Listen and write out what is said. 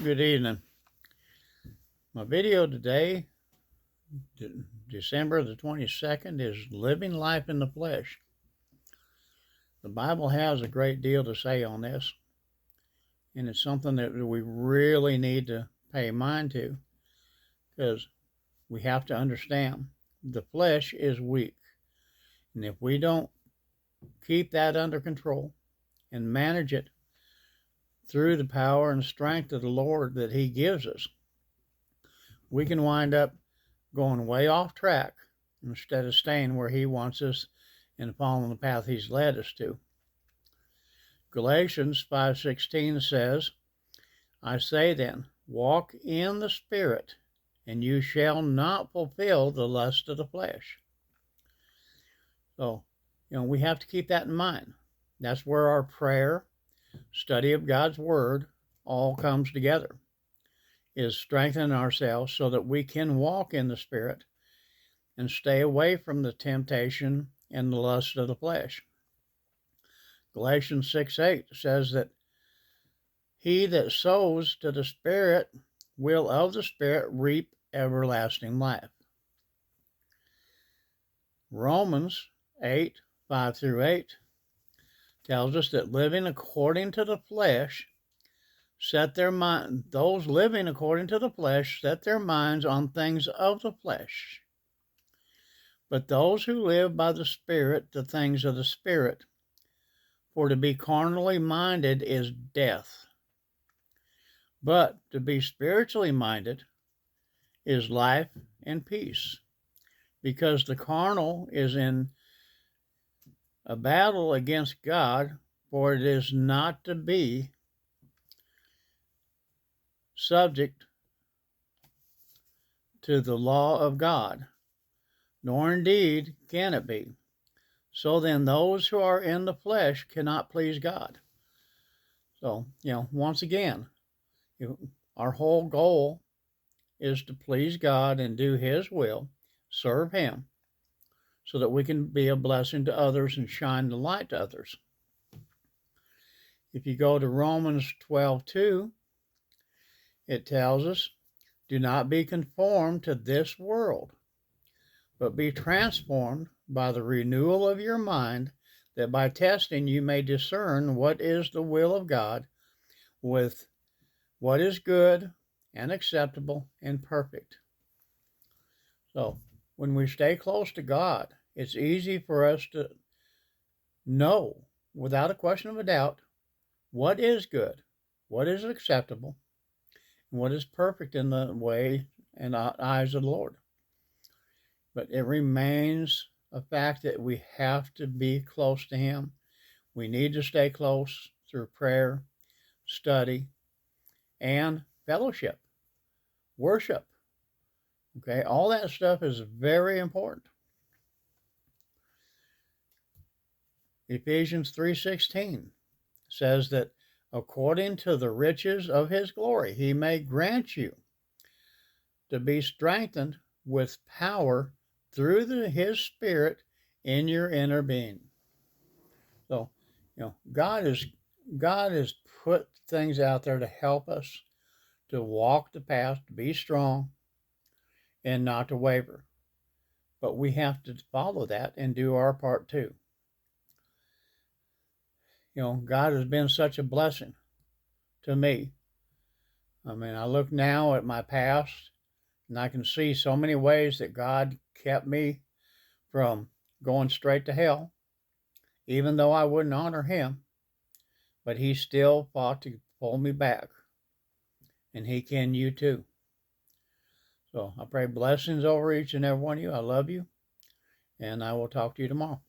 Good evening. My video today, December the 22nd, is Living Life in the Flesh. The Bible has a great deal to say on this, and it's something that we really need to pay mind to, because we have to understand the flesh is weak. And if we don't keep that under control and manage it through the power and strength of the Lord that He gives us, we can wind up going way off track instead of staying where He wants us and following the path He's led us to. Galatians 5:16 says, I say then, walk in the Spirit, and you shall not fulfill the lust of the flesh. So, we have to keep that in mind. That's where our prayer, study of God's Word, all comes together, is strengthening ourselves so that we can walk in the Spirit and stay away from the temptation and the lust of the flesh. Galatians 6:8 says that he that sows to the Spirit will of the Spirit reap everlasting life. Romans 8:5-8 tells us that living according to the flesh those living according to the flesh set their minds on things of the flesh. But those who live by the Spirit, the things of the Spirit. For to be carnally minded is death, but to be spiritually minded is life and peace, because the carnal is in a battle against God, for it is not to be subject to the law of God, nor indeed can it be. So then those who are in the flesh cannot please God. So, once again, our whole goal is to please God and do His will, serve Him, so that we can be a blessing to others and shine the light to others. If you go to Romans 12:2, it tells us, do not be conformed to this world, but be transformed by the renewal of your mind, that by testing you may discern what is the will of God, with what is good and acceptable and perfect. So, when we stay close to God, it's easy for us to know, without a question of a doubt, what is good, what is acceptable, and what is perfect in the way and eyes of the Lord. But it remains a fact that we have to be close to Him. We need to stay close through prayer, study, and fellowship, worship. Okay, all that stuff is very important. Ephesians 3:16 says that according to the riches of His glory, He may grant you to be strengthened with power through His Spirit in your inner being. So, God has put things out there to help us to walk the path, to be strong, and not to waver. But we have to follow that and do our part too. God has been such a blessing to me. I look now at my past, and I can see so many ways that God kept me from going straight to hell, even though I wouldn't honor Him. But He still fought to pull me back, and He can you too. So I pray blessings over each and every one of you. I love you, and I will talk to you tomorrow.